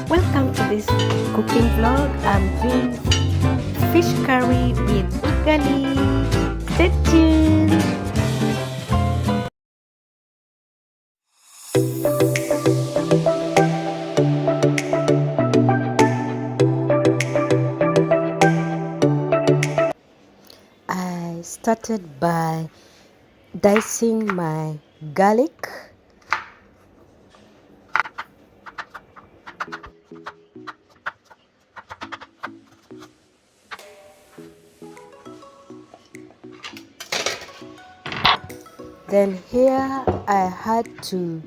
Welcome to this cooking vlog. I'm doing fish curry with ugali. Stay tuned. I started by dicing my garlic. Then here I had to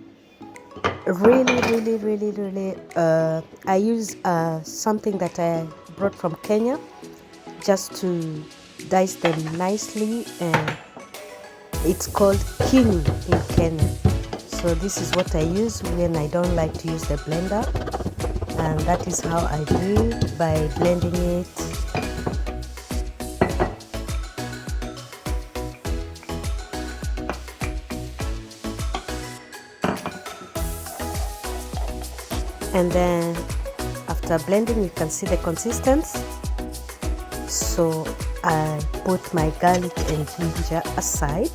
really I use something that I brought from Kenya just to dice them nicely, and it's called kini in Kenya. So this is what I use when I don't like to use the blender, and that is how I do it, by blending it. And then after blending, you can see the consistency. So I put my garlic and ginger aside.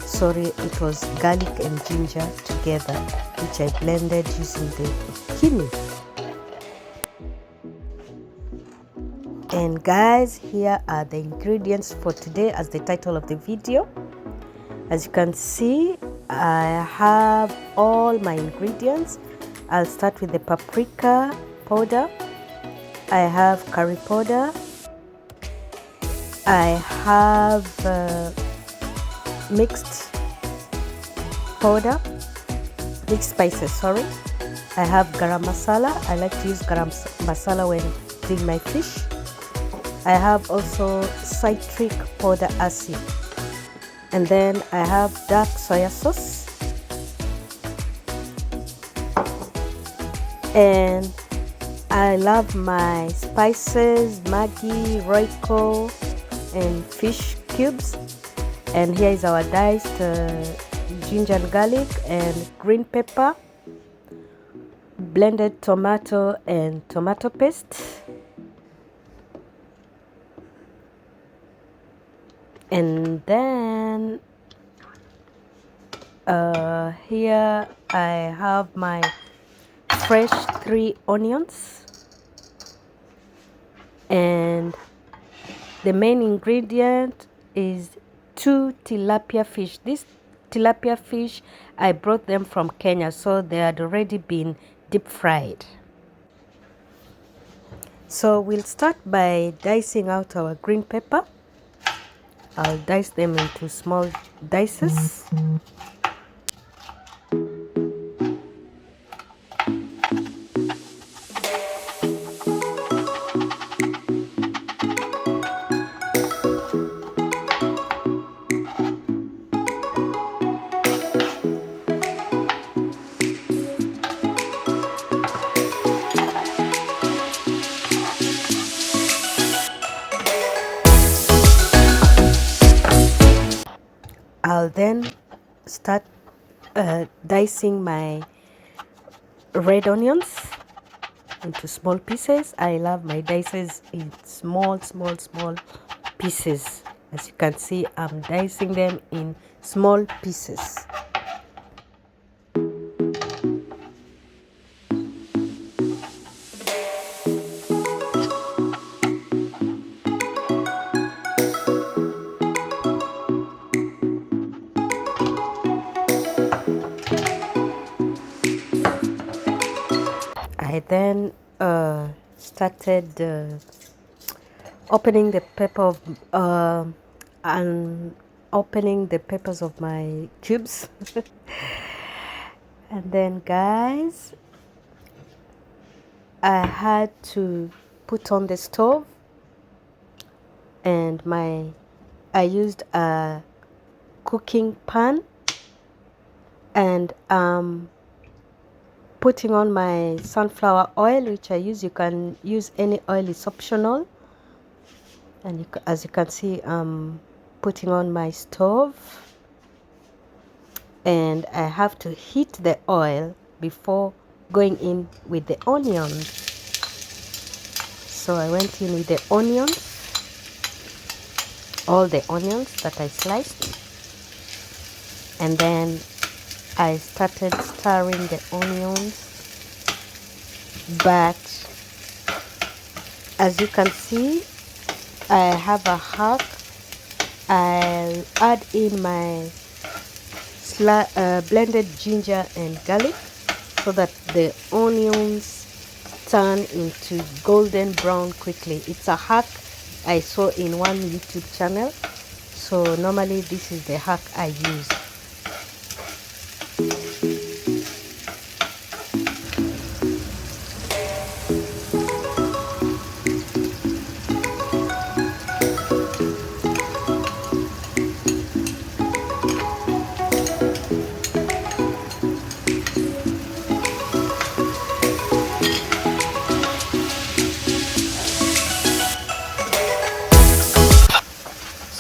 Sorry, it was garlic and ginger together, which I blended using the kini. And guys, here are the ingredients for today as the title of the video. As you can see, I have all my ingredients. I'll start with the paprika powder. I have curry powder. I have mixed spices, sorry. I have garam masala. I like to use garam masala when doing my fish. I have also citric powder acid. And then I have dark soya sauce. And I love my spices, Maggi, Royco, and fish cubes. And here is our diced ginger and garlic and green pepper, blended tomato and tomato paste. And then here I have my fresh 3 onions, and the main ingredient is 2 tilapia fish. This tilapia fish, I brought them from Kenya, so they had already been deep fried. So we'll start by dicing out our green pepper. I'll dice them into small dices. I'll then start dicing my red onions into small pieces. I love my dices in small pieces. As you can see, I'm dicing them in small pieces. I then started opening the pepper of and opening the peppers of my cubes. And then guys, I had to put on the stove, and I used a cooking pan, and putting on my sunflower oil, which I use. You can use any oil, it's optional. And as you can see, I'm putting on my stove, and I have to heat the oil before going in with the onions. So I went in with the onions, all the onions that I sliced, and then I started stirring the onions. But as you can see, I have a hack. I'll add in my blended ginger and garlic so that the onions turn into golden brown quickly. It's a hack I saw in one YouTube channel, so normally this is the hack I use.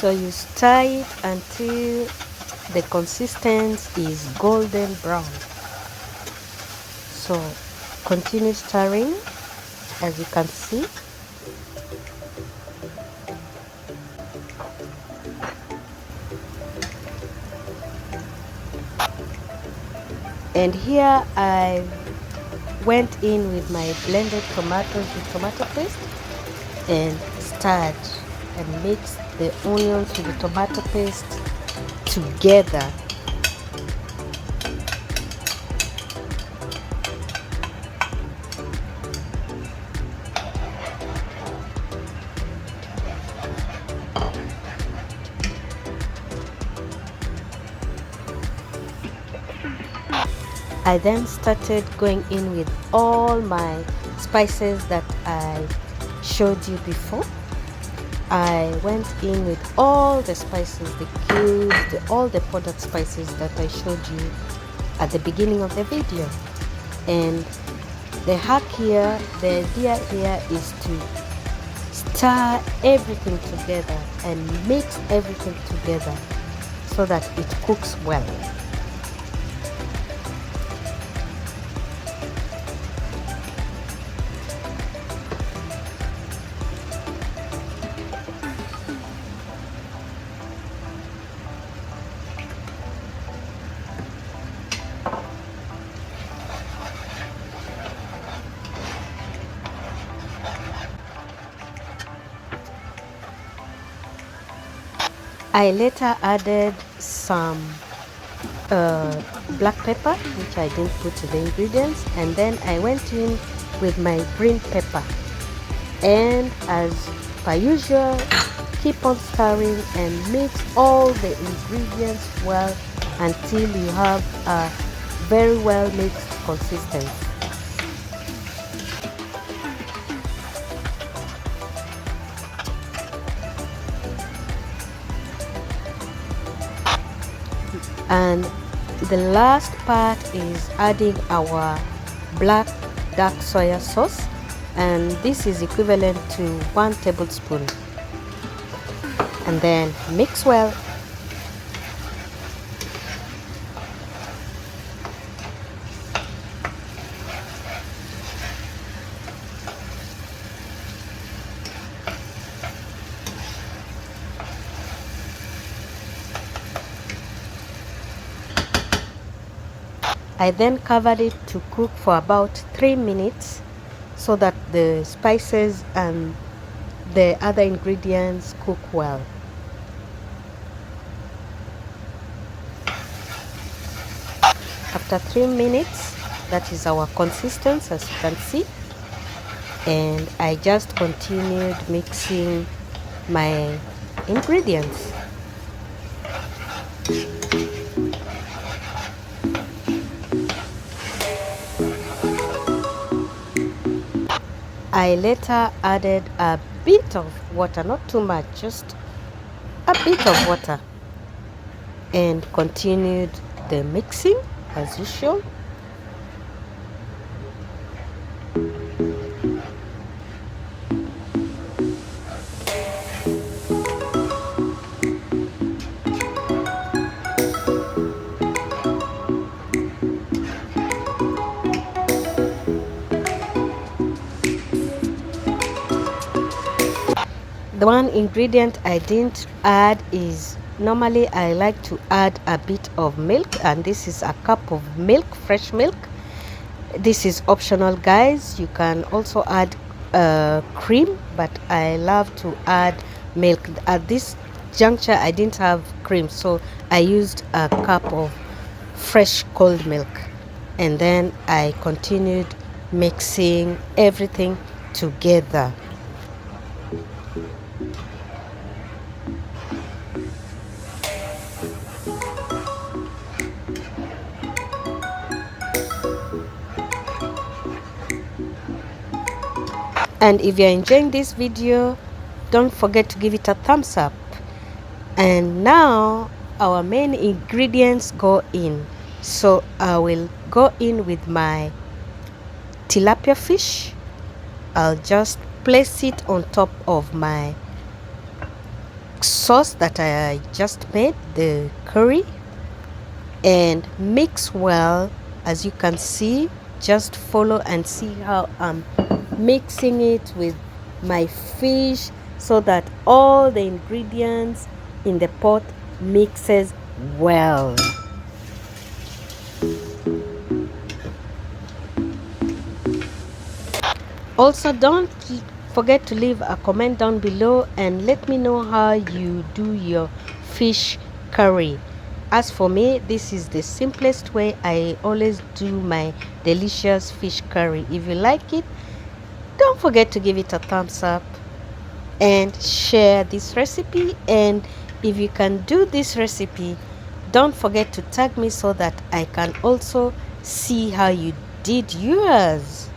So you stir it until the consistency is golden brown. So continue stirring, as you can see. And here I went in with my blended tomatoes with tomato paste and stirred and mixed the onions with the tomato paste together. I then started going in with all my spices that I showed you before. I went in with all the spices, the cubes, all the powdered spices that I showed you at the beginning of the video. And the hack here, the idea here is to stir everything together and mix everything together so that it cooks well. I later added some black pepper, which I didn't put in the ingredients, and then I went in with my green pepper. And as per usual, keep on stirring and mix all the ingredients well until you have a very well mixed consistency. And the last part is adding our black dark soya sauce, and this is equivalent to 1 tablespoon, and then mix well. I then covered it to cook for about 3 minutes so that the spices and the other ingredients cook well. After 3 minutes, that is our consistency, as you can see, and I just continued mixing my ingredients. I later added a bit of water, not too much, just a bit of water, and continued the mixing as usual. The one ingredient I didn't add is, normally I like to add a bit of milk, and this is a cup of milk, fresh milk. This is optional, guys. You can also add cream, but I love to add milk. At this juncture I didn't have cream, so I used a cup of fresh cold milk, and then I continued mixing everything together. And if you're enjoying this video, don't forget to give it a thumbs up. And now our main ingredients go in. So I will go in with my tilapia fish. I'll just place it on top of my sauce that I just made, the curry, and mix well. As you can see, just follow and see how I'm mixing it with my fish so that all the ingredients in the pot mixes well. Also, don't forget to leave a comment down below and let me know how you do your fish curry. As for me, this is the simplest way I always do my delicious fish curry. If you like it, don't forget to give it a thumbs up and share this recipe. And if you can do this recipe, don't forget to tag me so that I can also see how you did yours.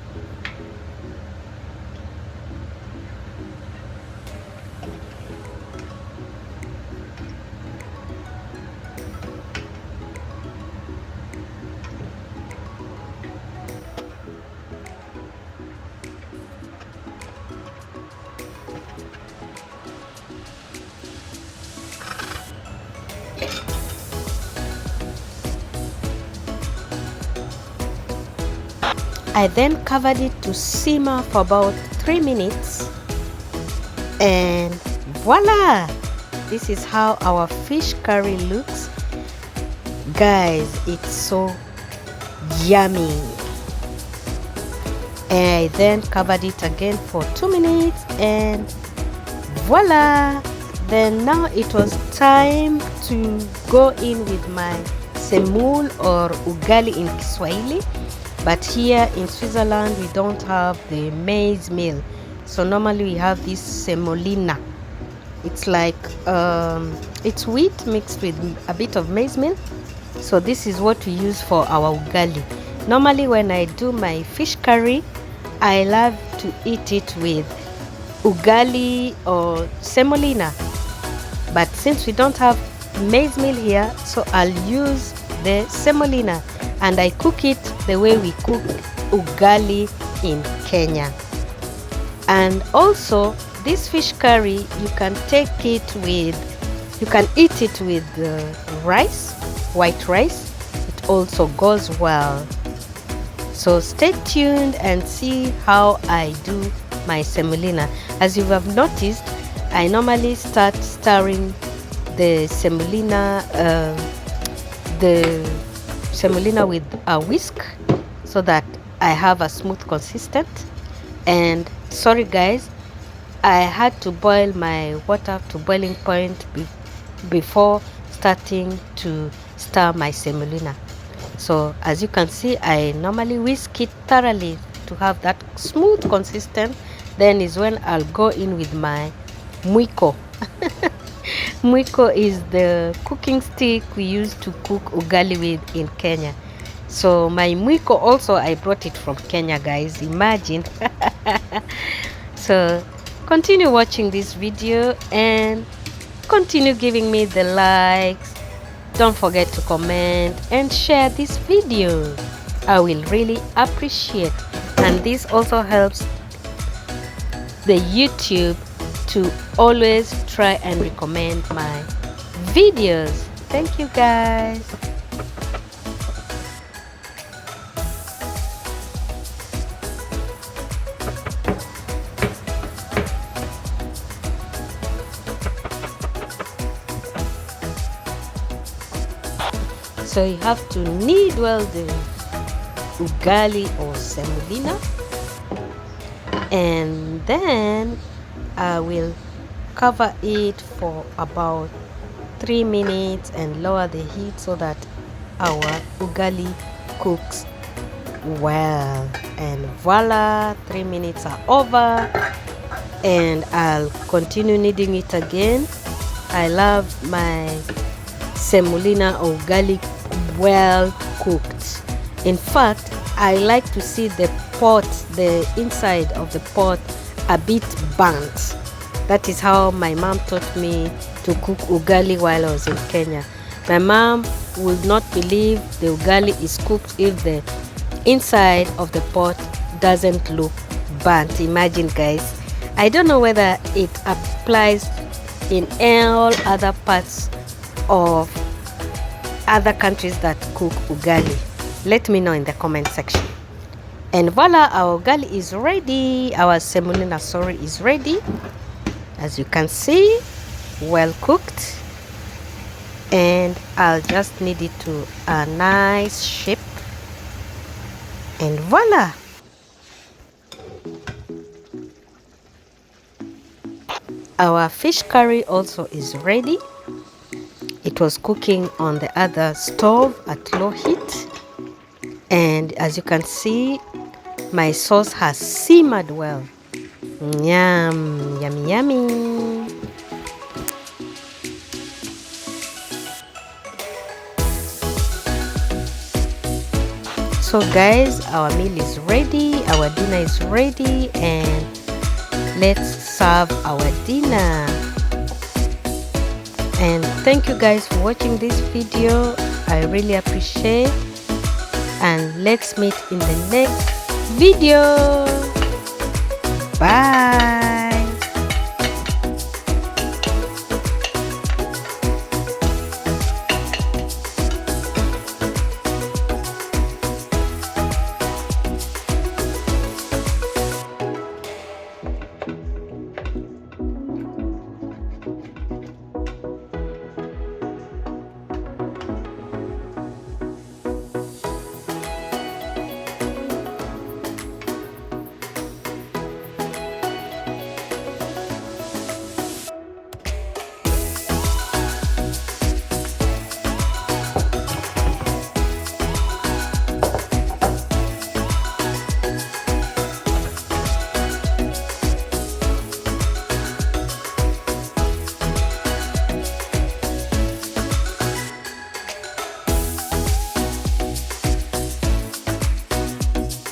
I then covered it to simmer for about 3 minutes, and voila! This is how our fish curry looks. Guys, it's so yummy. And I then covered it again for 2 minutes, and voila! Then now it was time to go in with my Semoule or Ugali in Kiswahili. But here in Switzerland, we don't have the Maizemeal. So normally we have this semolina. It's like, it's wheat mixed with a bit of Maizemeal. So this is what we use for our Ugali. Normally when I do my fish curry, I love to eat it with Ugali or semolina. But since we don't have Maizemeal here, so I'll use the semolina. And I cook it the way we cook ugali in Kenya. And also, this fish curry, you can take it with, you can eat it with rice, white rice. It also goes well. So stay tuned and see how I do my semolina. As you have noticed, I normally start stirring the semolina with a whisk so that I have a smooth consistent. And sorry guys, I had to boil my water to boiling point before starting to stir my semolina. So as you can see, I normally whisk it thoroughly to have that smooth consistent. Then is when I'll go in with my mwiko. Mwiko is the cooking stick we use to cook ugali with in Kenya. So my mwiko also, I brought it from Kenya, guys. Imagine. So continue watching this video and continue giving me the likes. Don't forget to comment and share this video. I will really appreciate. And this also helps the YouTube to always try and recommend my videos. Thank you guys. So you have to knead well the ugali or semolina, and then I will cover it for about 3 minutes and lower the heat so that our ugali cooks well. And voila, 3 minutes are over, and I'll continue kneading it again. I love my semolina or ugali well cooked. In fact, I like to see the pot, the inside of the pot, a bit burnt. That is how my mom taught me to cook ugali while I was in Kenya. My mom would not believe the ugali is cooked if the inside of the pot doesn't look burnt. Imagine, guys. I don't know whether it applies in all other parts of other countries that cook ugali. Let me know in the comment section. And voila, our ugali is ready. Our semolina, is ready. As you can see, well cooked. And I'll just knead it to a nice shape. And voila. Our fish curry also is ready. It was cooking on the other stove at low heat. And as you can see, my sauce has simmered well. Yum, yummy, yummy. So guys, our meal is ready, our dinner is ready, and let's serve our dinner. And thank you guys for watching this video. I really appreciate, and let's meet in the next video. Bye.